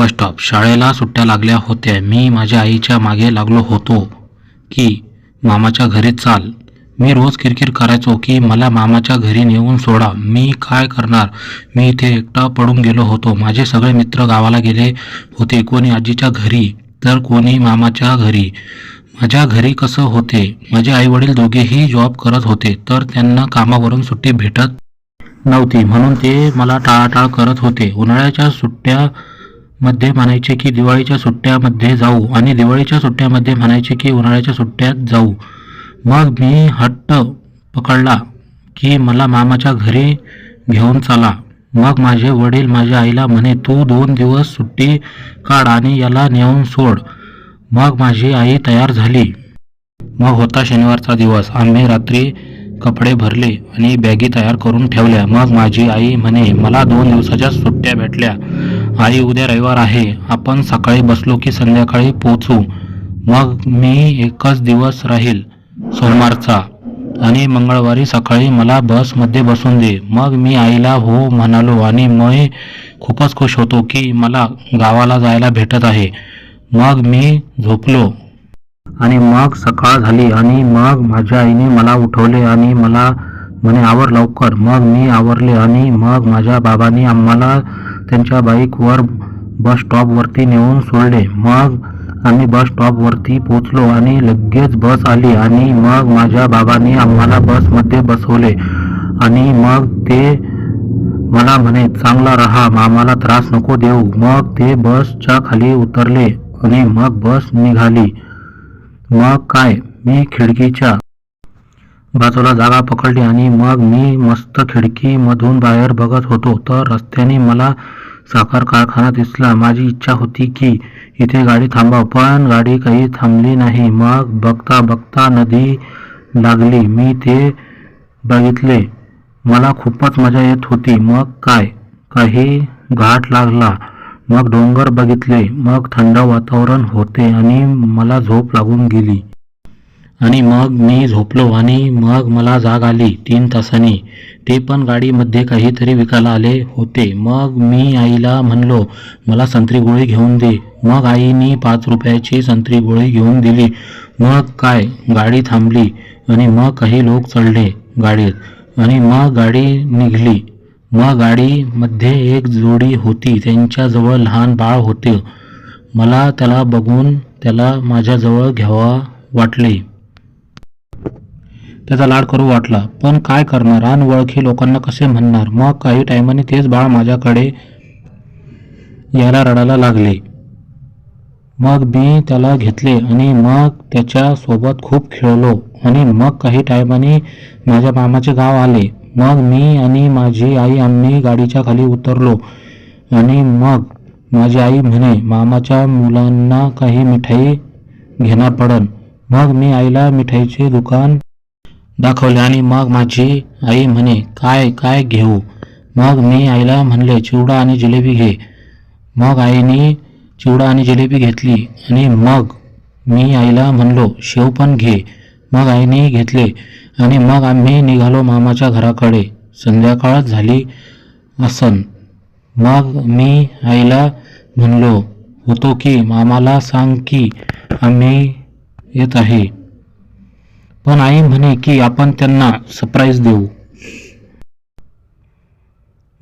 Bus stop. शाळेला सुट्ट्या लागल्या होत्या. मी माझ्या आईच्या मागे लागलो होतो की मामाच्या घरी चाल. मी रोज किरकिर करायचो की मला मामाच्या घरी नेऊन सोडा. मी काय करणार? मी इथे एकटा पडून गेलो होतो. माझे सगळे मित्र गावाला गेले होते. कोणी आजीच्या घरी तर कोणी मामाच्या घरी. माझ्या घरी कसं होते, माझे आईवडील दोघेही जॉब करत होते तर त्यांना कामावरून सुट्टी भेटत नव्हती, म्हणून ते मला टाळाटाळ करत होते. उन्हाळ्याच्या सुट्ट्यामध्ये म्हणायचे की दिवाळीच्या सुट्ट्यामध्ये जाऊ आणि दिवाळीच्या सुट्ट्यामध्ये म्हणायचे की उन्हाळ्याच्या सुट्ट्यात जाऊ. मग मी हट्ट पकडला की मला मामाच्या घरी घेऊन चला. मग माझे वडील माझ्या आईला म्हणे, तू 2 दिवस सुट्टी काढ आणि याला नेऊन सोड. मग माझी आई तयार झाली. मग होता शनिवारचा दिवस. आम्ही रात्री कपडे भरले आणि बॅगी तयार करून ठेवल्या. मग माझी आई म्हणे, मला 2 दिवसाच्या सुट्ट्या भेटल्या. आई, उद्या रविवार आहे, आपण सकाळी बसलो की संध्याकाळी पोचू. मग मी एकच दिवस राहील, सोमवारचा, आणि मंगळवारी सकाळी मला बसमध्ये बसून दे. मग मी आईला हो म्हणालो आणि मी खूपच खुश होतो की मला गावाला जायला भेटत आहे. मग मी झोपलो आणि मग सकाळ झाली आणि मग माझ्या आईने मला उठवले आणि मला म्हणे, आवर लवकर. मग मी आवरले आणि मग माझ्या बाबांनी आम्हाला त्यांच्या बाईकवर बस स्टॉपवरती नेऊन सोडले. मग आम्ही बस स्टॉपवरती पोचलो आणि लगेच बस आली आणि मग माझ्या बाबांनी आम्हाला बसमध्ये बसवले आणि मग ते मला म्हणे, चांगला राहा, मामाला त्रास नको देऊ. मग ते बसच्या खाली उतरले आणि मग बस निघाली. मग काय, मी खिडकीच्या बाजूला जागा पकडली आणि मग मी मस्त खिडकीमधून बाहेर बघत होतो तर रस्त्याने मला साखर कारखाना दिसला. माझी इच्छा होती की इथे गाडी थांबाव, पण गाडी काही थांबली नाही. मग बघता बघता नदी लागली. मी ते बघितले. मला खूपच मजा येत होती. मग काय, काही घाट लागला. मग डोंगर बघितले. मग थंड वातावरण होते आणि मला झोप लागून गेली. आणि मग मी झोपलो आणि मग मला जाग आली 3 तासांनी. ते पण गाडीमध्ये काहीतरी विकायला आले होते. मग मी आईला म्हणलो, मला संत्री गोळी घेऊन दे. मग आईनी 5 रुपयाची संत्री गोळी घेऊन दिली. मग काय, गाडी थांबली आणि मग काही लोक चढले गाडीत आणि मग गाडी निघाली. मग गाडीमध्ये एक जोडी होती, त्यांच्याजवळ लहान बाळ होते. मला त्याला बघून त्याला माझ्याजवळ घ्यावा वाटले. त्याचा लाड करू वाटला. पण काय करणार, अनवळखी लोकांना कसे म्हणणार. मग काही टायमाने तेच बाळ माझ्याकडे यायला रडायला लागले. मग मी त्याला घेतले आणि मग त्याच्या सोबत खूप खेळलो आणि मग काही टायमाने माझ्या मामाचे गाव आले. मग मी आणि माझी आई आम्ही गाडीच्या खाली उतरलो आणि मग माझी आई म्हणे, मामाच्या मुलांना काही मिठाई घेणार पडन. मग मी आईला मिठाईचे दुकान दाखवले आणि मग माझी आई म्हणे, काय काय घेऊ. मग मी आईला म्हणले, चिवडा आणि जिलेबी घे. मग आईने चिवडा आणि जिलेबी घेतली आणि मग मी आईला म्हणलो, शेव पण घे. मग आईने घेतले आणि मग आम्ही निघालो मामाच्या घराकडे. संध्याकाळ झाली असन. मग मी आईला म्हणलो होतो की मामाला सांग की आम्ही येत आहे. पण आई म्हणे की आपण त्यांना सरप्राईज देऊ.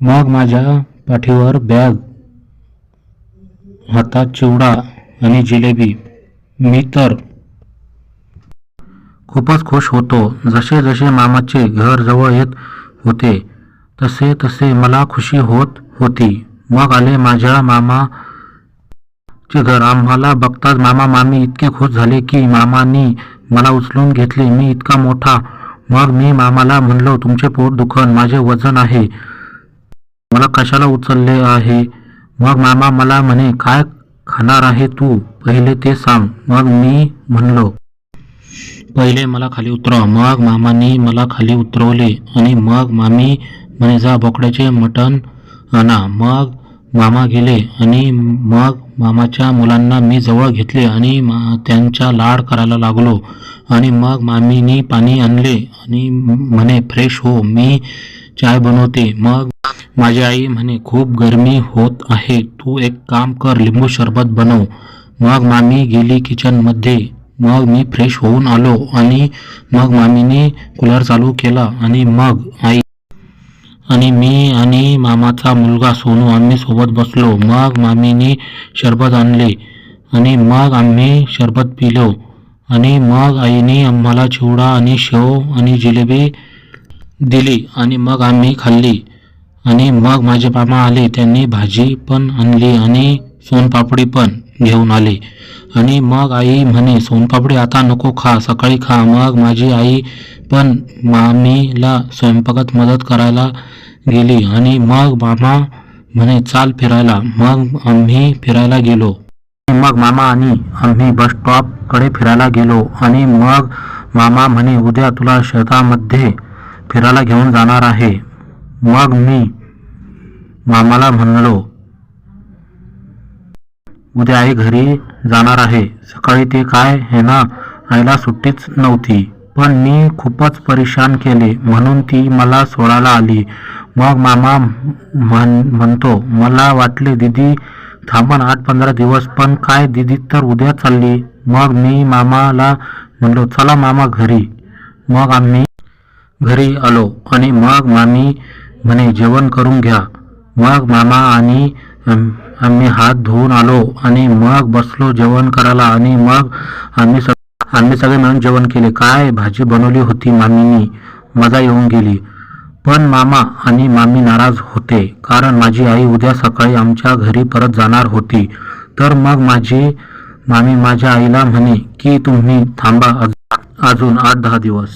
मग माझ्या पाठीवर बॅग, हातात चिवडा आणि जिलेबी. मी तर खूपच खुश होतो. जसे जसे मामाचे घर जवळ येत होते तसे तसे मला खुशी होत होती. मग आले माझ्या मामाचे घर. आम्हाला बघताच मामा मामी इतके खुश झाले की मामानी मला उचलून घेतले. मी इतका मोठा. मग मी मामाला म्हणलो, तुमचे पोट दुखन, माझे वजन आहे, मला कशाला उचलले आहे. मग मामा मला म्हणे, काय खाणार आहे तू, पहिले ते सांग. मग मी म्हणलो, पहिले मला खाली उतरव. मग मामानी मला खाली उतरवले आणि मग मामी म्हणे, जा बोकड्याचे मटण आणा. मग मामा गेले आणि मग मामाच्या मुलांना मी जवळ घेतले आणि त्यांचा लाड करायला लागलो. आणि मग मामीनी पाणी आणले आणि म्हणे, फ्रेश हो, मी चाय बनवते. मग माझी आई म्हणे खूप गरमी होत आहे, तू एक काम कर, लिंबू सरबत बनव. मग मामी गेली किचनमध्ये. मग मी फ्रेश होऊन आलो आणि मग मामीने कूलर चालू केला आणि मग आई आणि मी आणि मामाचा मुलगा सोनू आम्ही सोबत बसलो. मग मामीने सरबत आणले आणि मग आम्ही सरबत पिलो आणि मग आईने आम्हाला चिवडा आणि शेव आणि जिलेबी दिली आणि मग आम्ही खाल्ली. आणि मग माझे मामा आले, त्यांनी भाजी पण आणली आणि सोनपापडी पण घेऊन आले. आणि मग आई म्हणे सोनपापडी आता नको खा, सकाळी खा. मग माझी आई पण मामीला स्वयंपाकात मदत करायला गेली आणि मग मामा म्हणे चाल फिरायला. मग आम्ही फिरायला गेलो. मग मामा आणि आम्ही बस स्टॉप कडे फिरायला गेलो आणि मग मामा म्हणे उद्या तुला शेतामध्ये फिरायला घेऊन जाणार आहे. मग मी मामाला म्हणलो उद्या आई घरी जाणार आहे. सकाळी ते काय हे ना, आईला सुट्टीच नव्हती, पण मी खूपच परेशान केले म्हणून ती मला सोडायला आली. मग मामा म्हणतो मला वाटले दीदी थांबन 8-15 दिवस, पण काय दीदी तर उद्या चालली. मग मी मामाला म्हणलो चला मामा घरी. मग आम्ही घरी आलो आणि मग मामी म्हणे जेवण करून घ्या. मग मामा आणि आम्ही हात धुवून आलो आणि मग बसलो जेवण करायला आणि मग आम्ही सगळे मिळून जेवण केले. काय भाजी बनवली होती मामीनी, मजा येऊन गेली. पण मामा आणि मामी नाराज होते कारण माझी आई उद्या सकाळी आमच्या घरी परत जाणार होती. तर मग माझी मामी माझ्या आईला म्हणे की तुम्ही थांबा अजून 8-10 दिवस.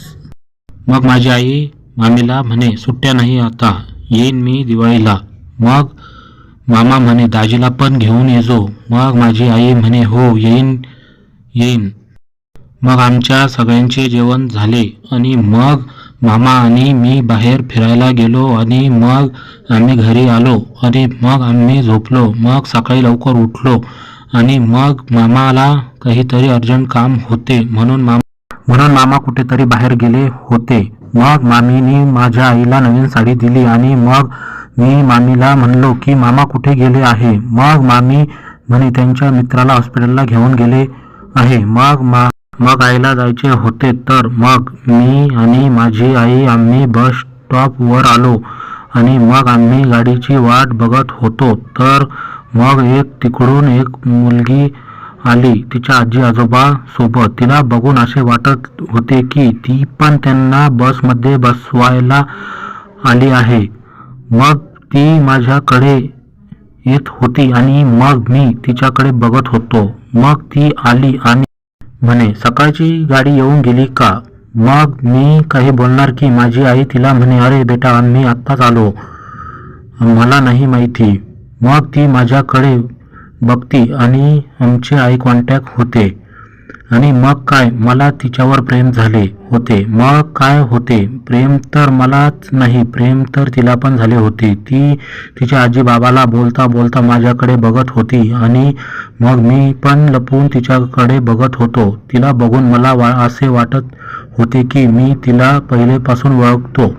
मग माझी आई मामीला म्हणे सुट्ट्या नाही आता, येईन मी दिवाळीला. मग मामा म्हणे दाजीला पण घेऊन येजो. मग माझी आई म्हणे हो येईन. मग आमच्या सगळ्यांचे जेवण झाले आणि मग मामा आणि मी बाहेर फिरायला गेलो आणि मग आम्ही घरी आलो आणि मग आम्ही झोपलो. मग सकाळी लवकर उठलो आणि मग मामाला काहीतरी अर्जंट काम होते म्हणून मामा कुठेतरी बाहेर गेले होते. मग मामीने माझ्या आईला नवीन साडी दिली आणि मग मी मामीला म्हणलो की मामा कुठे गेले आहे. मग मामी म्हणे त्यांच्या मित्राला हॉस्पिटलला घेऊन गेले आहे. मग आईला जायचे होते. तर मग मी आणि माझी आई आम्ही बस स्टॉपवर आलो आणि मग आम्ही गाडीची वाट बघत होतो. तर मग तिकडून एक मुलगी आली तिच्या आजी आजोबा सोबत. तिला बघून असे वाटत होते की ती पण त्यांना बसमध्ये बसवायला आली आहे. मग ती माझ्याकडे येत होती आणि मग मी तिच्याकडे बघत होतो. मग ती आली आणि म्हणे सकाळची गाडी येऊन गेली का. मग मी काही बोलणार की माझी आई तिला म्हणे अरे बेटा आम्ही आत्ताच आलो, मला नाही माहिती. मग ती माझ्याकडे बघती आणि आमचे आय कॉन्टॅक्ट होते आणि मग काय मला तिच्यावर प्रेम झाले होते. मग काय होते प्रेम तर मलाच नाही, प्रेम तर तिला पण झाले होते. ती तिच्या आजी बाबाला बोलता बोलता माझ्याकडे बघत होती आणि मग मी पण लपून तिच्याकडे बघत होतो. तिला बघून मला असे वाटत होते की मी तिला पहिलेपासून ओळखतो.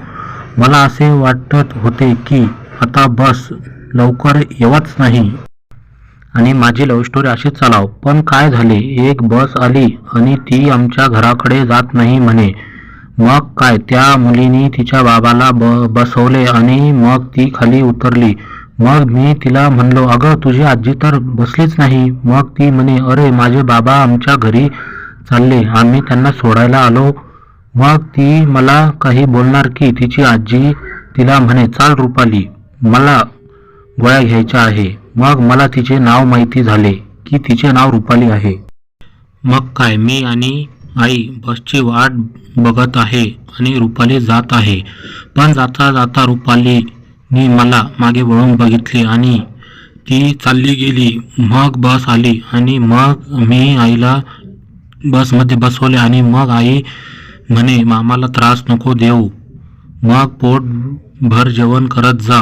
मला असे वाटत होते की आता बस लवकर येवच नाही आणि माझी लव्ह स्टोरी अशीच चालाव. पण काय झाले, एक बस आली आणि ती आमच्या घराकडे जात नाही म्हणे. मग काय त्या मुलीने तिच्या बाबाला बसवले आणि मग ती खाली उतरली. मग मी तिला म्हणलो अगं तुझी आजी तर बसलीच नाही. मग ती म्हणे अरे माझे बाबा आमच्या घरी चालले, आम्ही त्यांना सोडायला आलो. मग ती मला काही बोलणार की तिची आजी तिला म्हणे चाल रुपाली मला गोळ्या घ्यायच्या आहे. मग मला तिचे नाव माहिती झाले की तिचे नाव रुपाली आहे. मग काय मी आणि आई बसची वाट बघत आहे आणि रुपाली जात आहे. पण जाता जाता रुपालीने मला मागे वळून बघितले आणि ती चालली गेली. मग बस आली आणि मग मी आईला बसमध्ये बसवले आणि मग आई म्हणे मामाला त्रास नको देऊ, मग पोटभर जेवण करत जा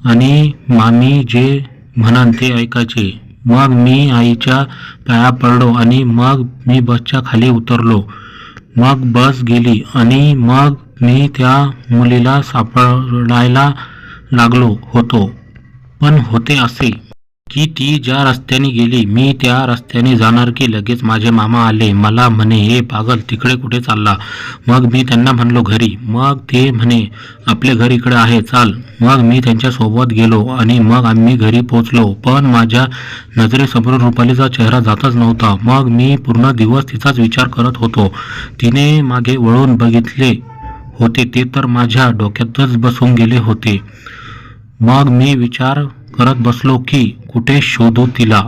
आणि मामी जे म्हणान ते ऐकायचे. मग मी आईच्या पाया पडलो आणि मग मी बसच्या खाली उतरलो. मग बस गेली आणि मग मी त्या मुलीला सापडायला लागलो होतो. पण होते असे की ती ज्या रस्त्याने गेली मी त्या रस्त्याने जाणार की लगेच माझे मामा आले. मला म्हणे, हे पागल तिकडे कुठे चालला? मग मी त्यांना म्हणलो घरी. मग ते म्हणे आपले घर इकडे आहे चाल. मग मी त्यांच्यासोबत गेलो आणि मग आम्ही घरी पोचलो. पण माझ्या नजरेसमोरून रुपालीचा चेहरा जातच नव्हता. मग मी पूर्ण दिवस तिचाच विचार करत होतो. तिने मागे वळून बघितले होते ते तर माझ्या डोक्यातच बसून गेले होते. मग मी विचार करत बसलो की कुठे शोधू तिला.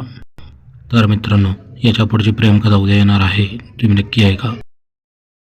तर मित्रांनो, याच्या पुढची प्रेमकथा उद्या येणार आहे, तुम्ही नक्की ऐका.